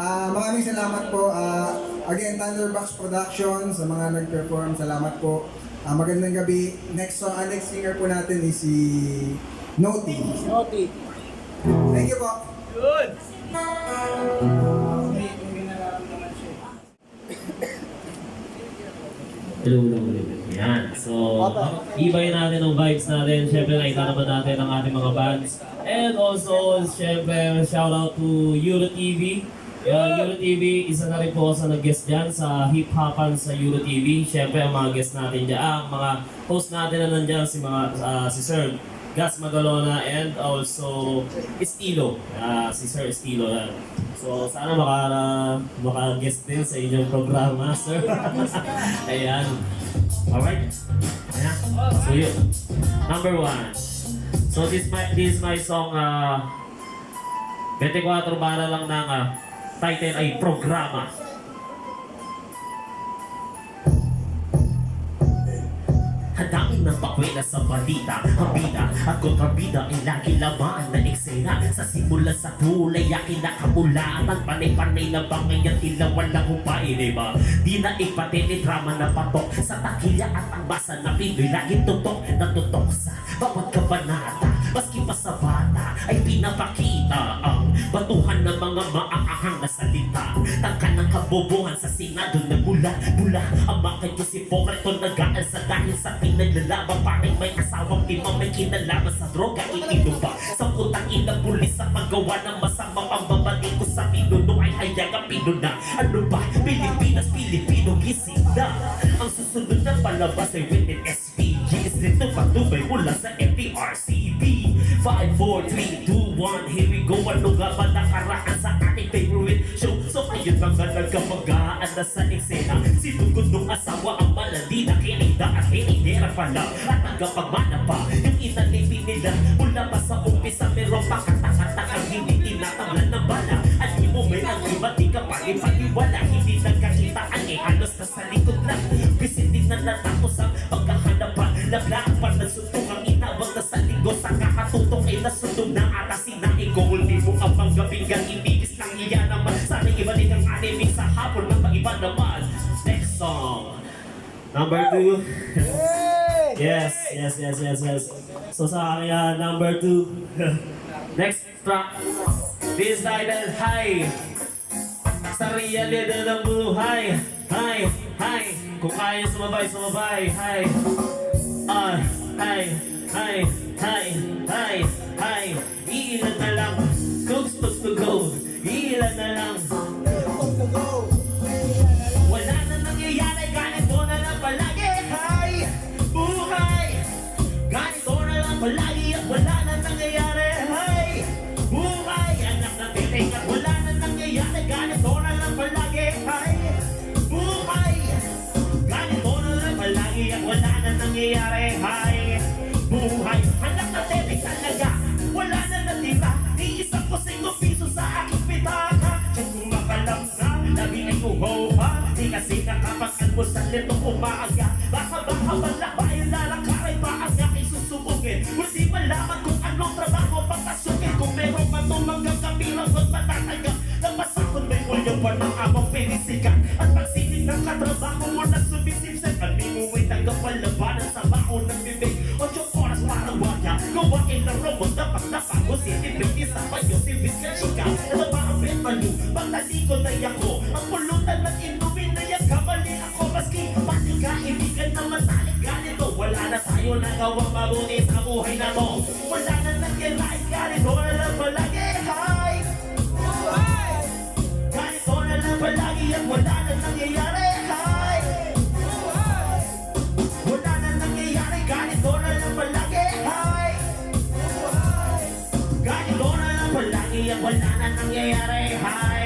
Maraming salamat po. Again, Thunderbox Productions, sa mga nag-perform, salamat po. Magandang gabi. Next singer po natin is si Noti. Noti. Thank you po. Good. Hello, hello. Yan. So, ibay natin ang vibes natin. Siyempre, nakita naman natin ang ating mga bands. And also, siyempre, shout out to Euro TV. Euro TV, isa na rin po sa nag-guest dyan sa hip-hopan sa Euro TV. Siyempre, ang mga guest natin dyan, ang mga host natin na nandyan, si Sir Gas Magalona and also Estilo. Si Sir Estilo. So, sana maka-guest din sa inyong programa, sir. Ayan. Alright. Ayan. So, yun. Number 1. So, this is my song, 24 bara lang ng title ay Programa. Hadangin ng pakwela sa balita, ang bida at kontrabida ay lagi lamaan na eksena. Sa simula sa tulay, aking nakaulatan, panay-panay na bangay at tila walang hupain, diba? Di na ipatili drama na patok sa takilya at ang basa na Pinoy. Laging tutok na tutok sa bawat kabanata. Maski pa sa bata ay pinapakita ang batuhan ng mga maaahang na salita. Tangka ng kabobohan sa Senado na bula-bula. Ang mga Josipokreto nagaan sa dahil sa pinaglalaban. Parang may asawang timang may kinalaman sa droga. Iinuba sa putang ina pulis sa paggawa ng masamang pambabalik ko sa pinuno ay hayag ang pinuna. Ano ba? Pilipinas, Pilipino gising na. Ang susunod na palabas ay within SPG. Dito patubay mula sa MTRCB. 5, 4, 3, 2, 1, here we go. Ano nga ba nakaraan sa ating favorite show? So ayun mga nagkamagaan na sa eksena. Sinugod nung asawa ang malandi na kinida at hinidera pala. At nagkapagmana pa yung inalipin nila. Mula pa sa umpisa merong pakatakatang hindi tinatamlan ng bala. At di mo may ang iba di ka palipaliwala. Hindi nagkakitaan eh halos na sa likod lang. Bisitin na natapos ang pagkahanapan. Lablaan pa nasuntong ang inawag na sa linggo. Sa kakatutong ay nasundong na atasin na ikaw. Hindi mo ang mga binggang ibigis lang iya naman. Sana ibalik ang anime sa hapon ng iba naman. Next song. Number 2. Yes. So sa akin number 2. Next track. This title, Hi. Sa realidad ng buhay. Hi. Kung kaya sumabay. Hi. Hi. Iilan na lang. Cooks to go. Iilan na lang. Wala na nangyayari. Ganito na lang palagi. Hi. Buhay. Ganito na lang palagi. At wala na nangyayari. Hi. Buhay. Anak na titing. At wala na nangyayari. Ganito na lang palagi. Hi. Buhay. Ganito na lang palagi. At wala na nangyayari. Hi. Buhay. Anak na titing talaga. Wala na natira. Iisang ko 5 piso sa aking pitaka. Diyan kumakalam na. Labi ay kuhoha. Di kasi nakapag-almusal nitong umaaga. Baka malakbayan lalakaray maaga isusubugin. Hindi malaman kung anong trabaho pagkasukin. Kung meron man tumanggap kabilang kung matataga. Namasakot may ulyong pa ng amang pinisikan. At pagsinig ng katrabaho mo na sumisipsip. Alimuwi tanggap palabanan sa baon ng bibig. 8 oras para waya. Gawain na robot dapat napago. Sinipiti sa payo, sibis ka chika. Ano ba ang betmalu? Pagtalikod ay ako. Ang pulutan ng inumin na yan. Kamali ako maski pati kaibigan na matalik ganito. Wala na tayo nagawang mabuti sa buhay na to. Wala na nangyayari ganito na lang palagi. Hi! Ganito na lang palagi at wala na nangyayari. Hi! Wala na nangyayari ganito na lang palagi. Hi! Ganito na lang palagi at wala na nangyayari. Hi!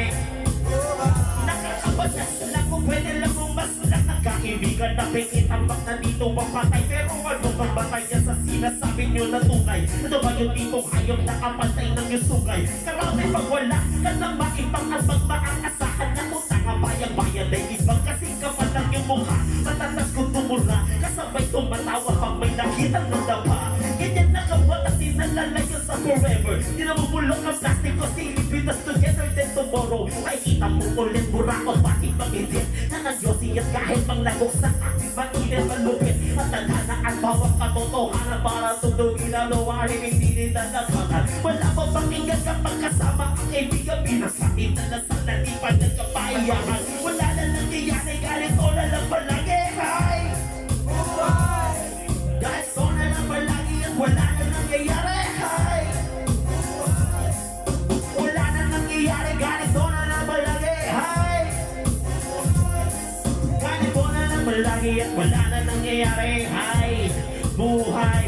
Nakakabatas lang kung pwede lang kung mas lang nagkakaibigan na pingit ang bak na dito mapatay. Pero ano bang batay niya sa sinasabi niyo na tunay? Ano ba yung tipong hayop na kapantay ng yung sungay? Karami pag wala ka nang maibang albag maaasahan na kung tanga bayang-bayan ay ibang kasi ka pa lang yung mukha. Matatas kong tumura kasabay tumatawa pag may nakitang nandapa. Ganyan na ka ba kasi nalalayo sa forever? Di na mabulok ang plastic ko silipitas together then tomorrow ay kita mo ulit burakot, bakit pag-ibig na nagyosi at kahit pang lagok sa aking mainit malupit at tadhana at bawang katotohanan para tundugin ang luwarin hindi nilalabanan. Wala mo pakinggan kapag kasama ang kaibigan pinasakit na lasal na di pa nagkapahiyahan. Wala na nangyayari, ganito na lang palagi. Hi! Ganito na lang palagi at wala na nangyayari. Hi! Wala na nangyayari, ganito na lang palagi. Hi! Ganito na lang palagi at wala na nangyayari. Hi! Buhay!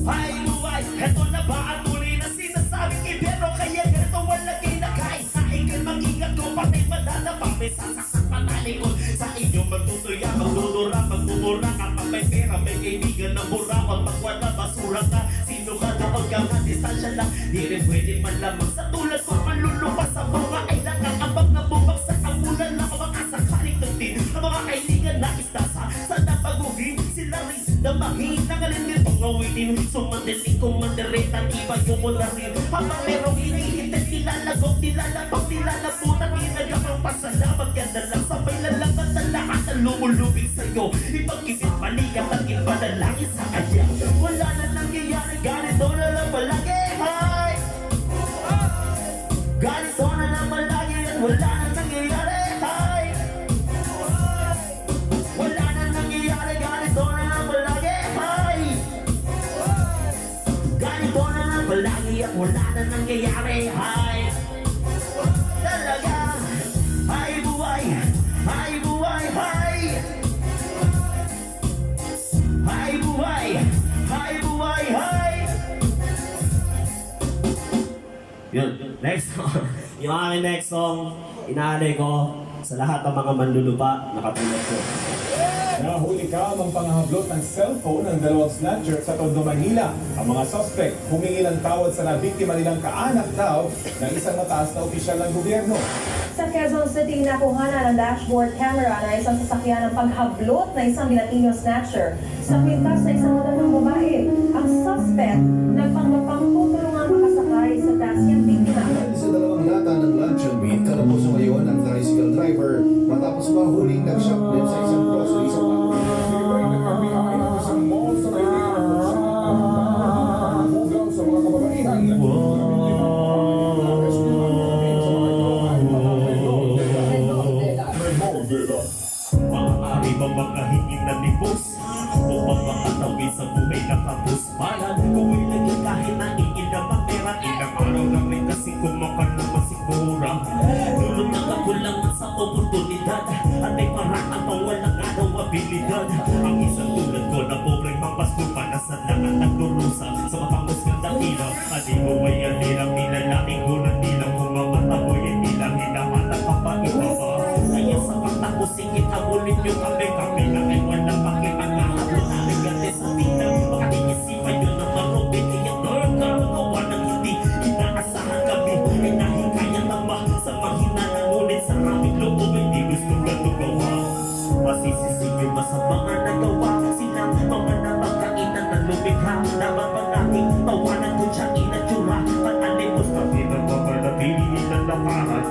Hi! Buhay! Heto na ba ang muli na sinasabing ibero? Kaya ganito walang kinakain sa ingin. Mag-ingat ko patay madadapa. May sasaksak patalikod sa inyo. Magtutuya, magdudura, magmumura ka. Pag may pera, may kaibigan na burakot. Pag wala, basura ka. Sino ka dapat ka nga? Distansya lang. Di rin pwede malamang sa tulad ko. Malulupas sa mga ay nakakabag na bumagsak. Ang ulan na makasakaling nagtin. Ang mga kaibigan na istasa. Sana paguhin sila rin na mahina. Ngayon nito ngawitin. Sumadilig kong mandaretan. Iba yung mula rin. Habang merong hinihintay. Nilalagok, nilalabang, nilalabutan. Ginagapang pasalamat. Ganda lang sabay lalaban sa lahat na lumulubig sa'yo. Ipag-ibig maligat at ipanalangin sa kanya. Wala na nangyayari. Ganito na lang palagi. Hi! Ganito na lang palagi. At wala na nangyayari. Hi! Wala na nangyayari. Ganito na lang palagi. Hi! Ganito na lang palagi. At wala na nangyayari. Hi! Talaga. Hi buhay. Hi buhay. Hi! Hi buhay. Hi buhay. Hi! Yun. Next song. Yung aking next song, inaalay ko sa lahat ng mga manlulupa na katulad ko. Nahuli ka ng panghablot ng cellphone ng dalawang snatcher sa Tondo, Manila. Ang mga suspect humingi ng tawad sa nabiktima nilang kaanak daw ng isang mataas na opisyal ng gobyerno. Sa Quezon City, nakuha ng dashboard camera na isang sasakyan ng paghablot na isang Latino snatcher sa pintas na isang matandang babae. Ang suspect nagpanggapang tutulungan makasakay sa taxi ang biktima. Sa dalawang lata ng luncheon meat, kalabos ngayon ang tricycle driver matapos mahuling nag-shoplift sa isang grocery sa Pinibay ng FBI ang isang mall sa Maynila kung saan ang hugaw sa mga kababaihan. Maaari ba makahingin na libos? O pagmakatawin sa buhay na kapos? Bayan, kung ilagay kahit na iilang pera. Ilang araw lang rin kasi kumakan na masigura. Lulot na kakulangan sa oportunidad. At may paraan pang walang araw abilidad. Ang isang tulad ko na pobreng mapasko pa na sa lahat nagdurusa sa matangos ng dakila. At di mo may alirang nilalaking gulat nilang kumamataboy. Hindi lang hinahanap ang pag-ibaba. Kaya sa pagtapos singit habulin nyo kami na ay walang pakiman na hablo namin gati sa pinang makatingisipan nyo ng marupit kaya girl gawa ng hindi inaasahan kami ay nahingkaya naman sa mahina na ngunit sa aming loob hindi gusto ganito gawa masisisi nyo ba sa mga nagawa silang mga napagkainan na lumikha laban pa nating tawanan kung siya inatsura pag-alimos kami nagpapanapili nilang lakaran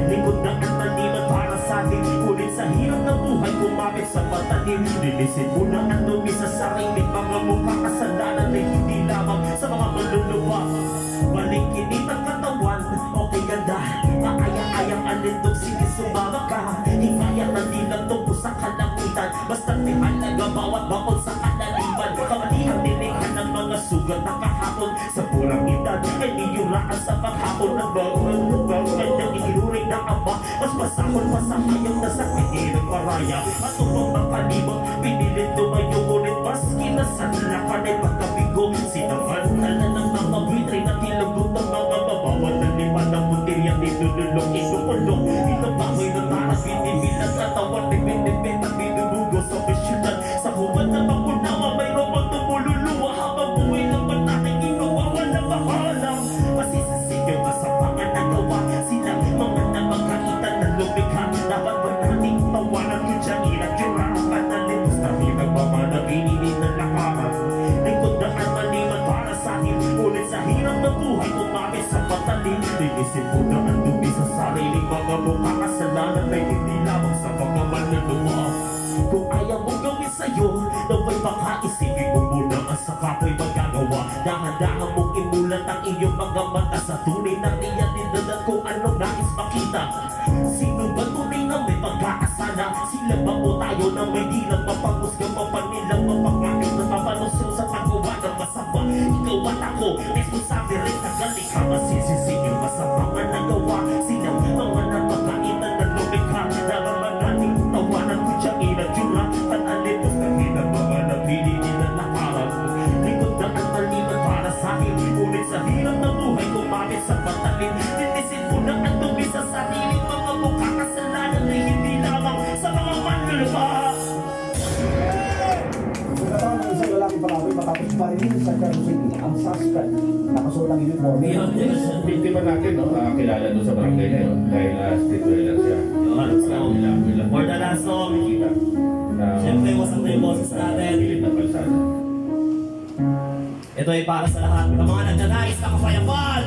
likod na ang maliman para sa atin kulit sa hirap ng buhay kumapit sa patalim lilisin mo na ang dumi sa sarili mga mukha kasalanan ay hindi lamang sa mga maluluwa malikinin ang katawan okay ganda maaya-ayang alindog sige sumama ka hingaya na nilang tungkol sa kalangitan basta may halaga bawat bakol sa kalaliman kamalihan nilikhan ng mga sugat na kahapon sa purang edad ay niyuraan sa paghapon ng bawang na inuring na aba mas masakol pa sa kayang nasa pinirang maraya at upang makalibang pinilit tumayo ngunit maski na sa lakan ay pagkabigo sinamantala ng mga buitre na tilagot ng mga babawat na lima ng butilya nilululong inukulong inabangoy na taras binibilang katawan ay binibenta binubugo sa pisyunan sa hubad na makunawa mayroong magtumululuwa habang buhay naman natin ginawa walang mahalang masisasig yung kasapangan na gawa sila mga napagkaitan na lumikha dapat ba natin tawanan kung siya inatsura at nalimos na pinagmamanabinin ng lakaran likod na ang maliman para sa akin ulit sa hirap ng buhay kumapit sa patalim Inisip ko na ang dumi sa sariling mga mukha. Kasalanan ay hindi lamang sa mga manluluma. Kung ayaw mong gawin sa'yo, naway baka isipin mo muna ang saka ko'y magagawa. Dahan-dahan mong imulat ang iyong mga mata sa tunay na iyan dinalat kung anong nais makita. Sino ba tunay na may pagkakasala? Sila ba o tayo na may di lang mapangusga pa pa nilang mapangakit na mapalusong sa paggawa ng masama? Ikaw at ako, responsable rin sa galing ka. Masisisi yung masamang nagawa. Silang mga napakainan na lumikha. Naraman nating tawanan ko siya inadyura. Panalitos na hinang mga nabili nila lakaran. Likod na ang maliman para sa akin. Ngunit sa hirap ng buhay kumapit sa patalim. Tinisin ko na ang dumi sa sariling mga mukha. Kasalanan ay hindi lamang sa mga manluluma. Nagkataon ng isang lalaking Palawi matapos marilin sa Quezon City ang suspect nakasulang uniforme. Biktima natin, no? Kilala doon sa barangay na yun dahil street dweller siya. For the last song, siyempre wasang na yung boses natin. Pilit na kalsada. Ito ay para sa lahat ng mga nagnanais na kapayapan.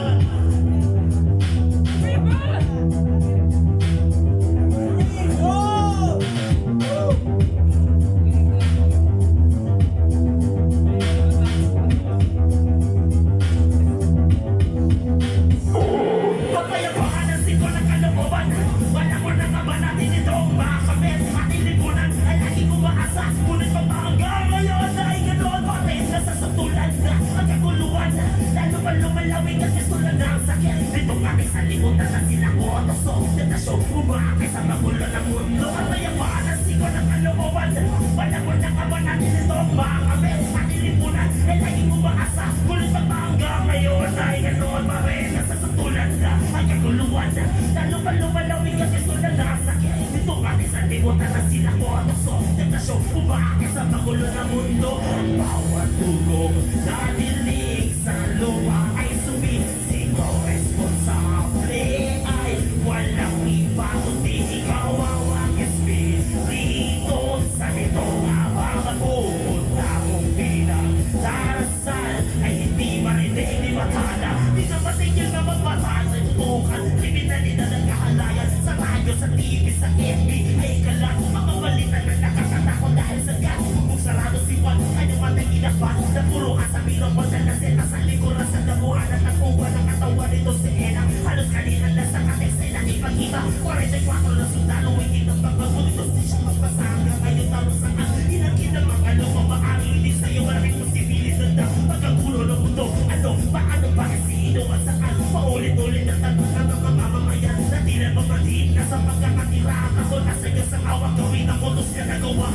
Kapayapaan ang siko ng kalooban. Wala mo na nga ba natin itong makamit? Ating lipunan ay lagi ko maasa. Ngunit pagpahanggang ngayon ay ganoon pa rin. Nasasatulan na ang kaguluhan. Lalo pa lumalawin at kasulan na ang sakit. Dito kami sa limutan na sila ko. Toso, detasyon, umakit sa magulo ng mundo. Kapayapaan ang siko ng kalooban. Wala mo na nga ba natin itong makamit? Ating lipunan ay lagi ko maasa. Ngunit pagpahanggang ngayon ay ganoon pa rin. Nasasatulan na ang kaguluhan. Lalo pa lumalawin at kasulan na ang sakit. Dito kami sa limutan na sila ko. Toso, detasyon, umakit sa magulo ng mundo. Bawat tugong na dilig sa lupa ay sumisigaw. Responsable ay walang iba kundi ikaw ang espiritu. Sa nitong habang pupunta kong bilang darasal ay hindi marinig ni matala. Di ka patigil na magmataas ay tutukan. Kriminalidad at kahalayan sa radyo, sa TV, sa FB ay kalat. Mga balita na nakakatakot dahil sa gas. Kung sarado si Juan ay namatay inapat. Na puro kasabihin ang pagdalasin na sa likuran sa damuhan at nakuha ng katawan nito si Ena. Halos kanina lang sa kateks ay nakipagkita. 44 na sundalo hindi ng pagbagulit. Di siya magpasa hanggang ngayon talo sa inang mga lumamaari. Hindi sa'yo maraming posibilidad na pagkagulo ng mundo. Ano, paano, bakit, sino at saan? Paulit-ulit na tanong ng mga mamamayan na di na mamaliit na sa pagkakatira. Ako nasa iyo sa awak gawin ang utos niya nagawa.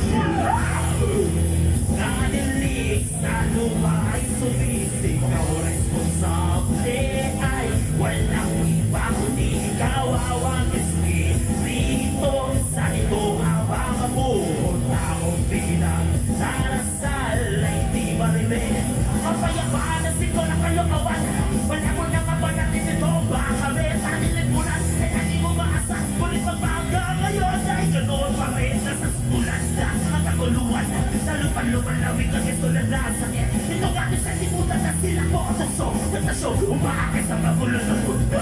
Nadilig sa lupa ay sumisigaw. Responsable ay walang iba kundi ikaw ang espiritu. Sa ito habang mapunta kong bilang darasal ay di marinig. Kapayapaan ang siko ng kalokawan. Wala mo na nga ba natin ito? Baka may panilipunan ay hindi mo maasa. Ngunit pagbaga ngayon ay ganoon pa rin. Nasasulan na ang kaguluhan. Lalo pa lumalawig ang isulan na ang sakit. Ito nga sa limutan na sila ko. Taso, umakit sa magulo ng mundo.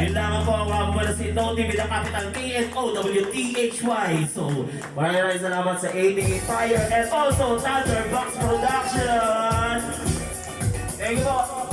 Kailangan po ang mga si Tony bilang Capital KNOWTHY. So, maraming salamat sa 88 Fire and also Thunderbox Production. Thank you po.